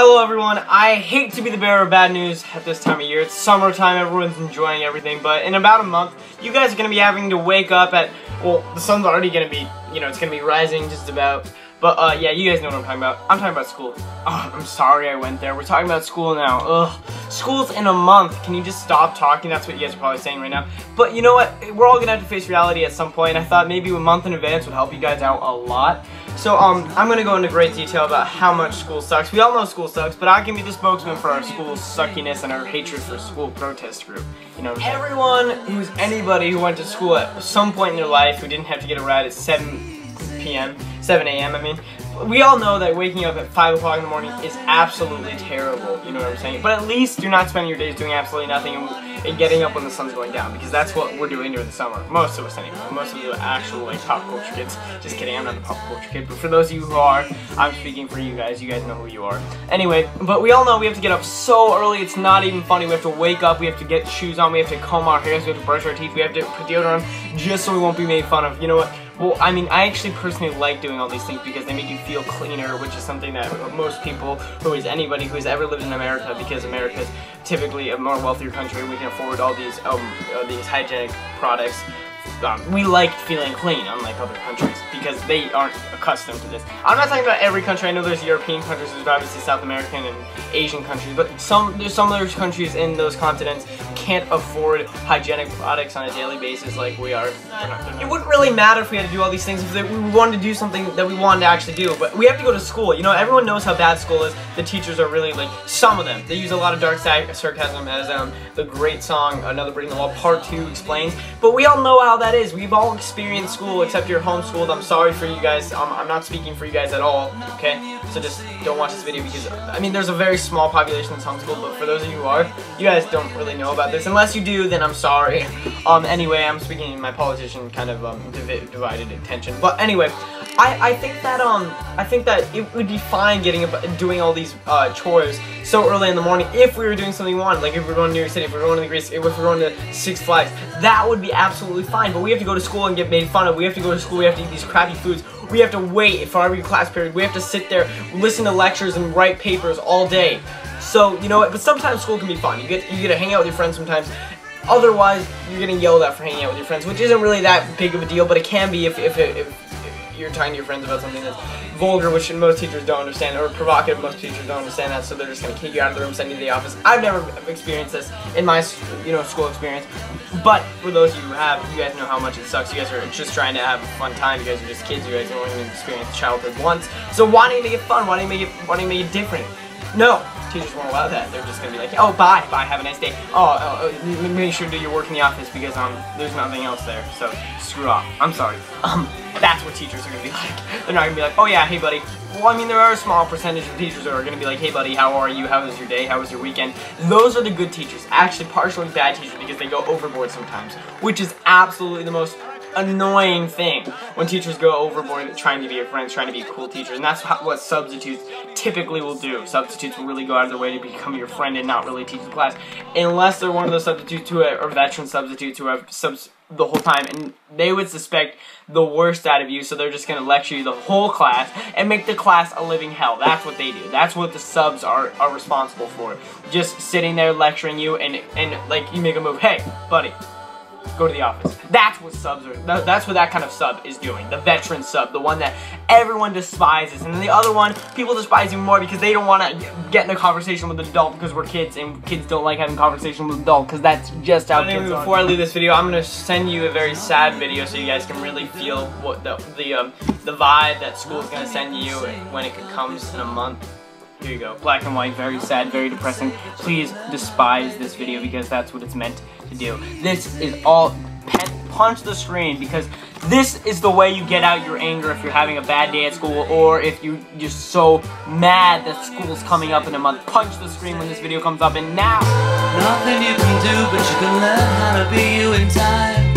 Hello everyone, I hate to be the bearer of bad news at this time of year. It's summertime, everyone's enjoying everything, but in about a month, you guys are going to be having to wake up at, well, the sun's already going to be, it's going to be rising just about. But yeah, you guys know what I'm talking about. I'm talking about school. Oh, I'm sorry I went there. We're talking about school now. Ugh. School's in a month. Can you just stop talking? That's what you guys are probably saying right now. But you know what? We're all gonna have to face reality at some point. I thought maybe a month in advance would help you guys out a lot. So I'm gonna go into great detail about how much school sucks. We all know school sucks, but I can be the spokesman for our school's suckiness and our hatred for school protest group. You know what I'm saying? Everyone who's anybody who went to school at some point in their life who didn't have to get a ride at 7 a.m. I mean, we all know that waking up at 5 o'clock in the morning is absolutely terrible, you know what I'm saying? But at least you're not spending your days doing absolutely nothing and getting up when the sun's going down, because that's what we're doing during the summer. Most of us anyway. Most of the actual, pop culture kids. Just kidding, I'm not the pop culture kid, but for those of you who are, I'm speaking for you guys know who you are. Anyway, but we all know we have to get up so early, it's not even funny. We have to wake up, we have to get shoes on, we have to comb our hairs, we have to brush our teeth, we have to put deodorant on, just so we won't be made fun of. You know what? Well, I mean, I actually personally like doing all these things because they make you feel cleaner, which is something that most people, anybody who has ever lived in America, because America is typically a more wealthier country, we can afford all these hygienic products. We like feeling clean, unlike other countries, because they aren't accustomed to this. I'm not talking about every country. I know there's European countries, there's obviously South American and Asian countries, but there's some other countries in those continents can't afford hygienic products on a daily basis like we are. It wouldn't really matter if we had to do all these things if we wanted to do something that we wanted to actually do, but we have to go to school. You know, everyone knows how bad school is. The teachers are really, some of them, they use a lot of dark sarcasm, as the great song Another Brick in the Wall Part 2 explains, but we all know how that is. We've all experienced school, except you're homeschooled. I'm sorry for you guys. I'm not speaking for you guys at all, okay? So just don't watch this video because, I mean, there's a very small population that's homeschooled, but for those of you who are, you guys don't really know about this. Unless you do, then I'm sorry. Anyway, I'm speaking in my politician kind of divided attention. But anyway, I think that it would be fine getting up, doing all these chores so early in the morning if we were doing something we wanted, like if we were going to New York City, if we were going to Greece, if we were going to Six Flags, that would be absolutely fine. But we have to go to school and get made fun of. We have to go to school. We have to eat these crappy foods. We have to wait for every class period. We have to sit there, listen to lectures, and write papers all day. So you know what? But sometimes school can be fun. You get to hang out with your friends sometimes. Otherwise, you're getting yelled at for hanging out with your friends, which isn't really that big of a deal. But it can be if you're talking to your friends about something that's vulgar, which most teachers don't understand, or provocative, most teachers don't understand that, so they're just going to kick you out of the room, send you to the office. I've never experienced this in my, school experience, but for those of you who have, you guys know how much it sucks. You guys are just trying to have a fun time. You guys are just kids. You guys don't even experience childhood once. So why don't you make it fun? Why don't you make it different? No, teachers won't allow that. They're just going to be like, oh, bye, have a nice day. Make sure to do your work in the office because there's nothing else there, so screw off. I'm sorry. That's what teachers are going to be like. They're not going to be like, oh yeah, hey buddy. Well, I mean, there are a small percentage of teachers that are going to be like, hey buddy, how are you? How was your day? How was your weekend? Those are the good teachers. Actually, partially bad teachers because they go overboard sometimes, which is absolutely the most annoying thing when teachers go overboard trying to be your friends, trying to be cool teachers, and that's what substitutes typically will do. Substitutes will really go out of their way to become your friend and not really teach the class, unless they're one of those substitutes who are veteran substitutes who have the whole time, and they would suspect the worst out of you, so they're just going to lecture you the whole class and make the class a living hell. That's what they do. That's what the subs are responsible for. Just sitting there lecturing you and like you make a move, hey buddy, go to the office. That's what subs are. That's what that kind of sub is doing. The veteran sub, the one that everyone despises, and then the other one, people despise even more because they don't want to get in a conversation with an adult because we're kids, and kids don't like having conversation with adults because that's just how kids are. Before I leave this video, I'm gonna send you a very sad video so you guys can really feel what the vibe that school is gonna send you when it comes in a month. Here you go. Black and white, very sad, very depressing. Please despise this video because that's what it's meant to do. This is all punch the screen because this is the way you get out your anger if you're having a bad day at school or if you're just so mad that school's coming up in a month. Punch the screen when this video comes up, and now nothing you can do, but you can learn how to be you in time.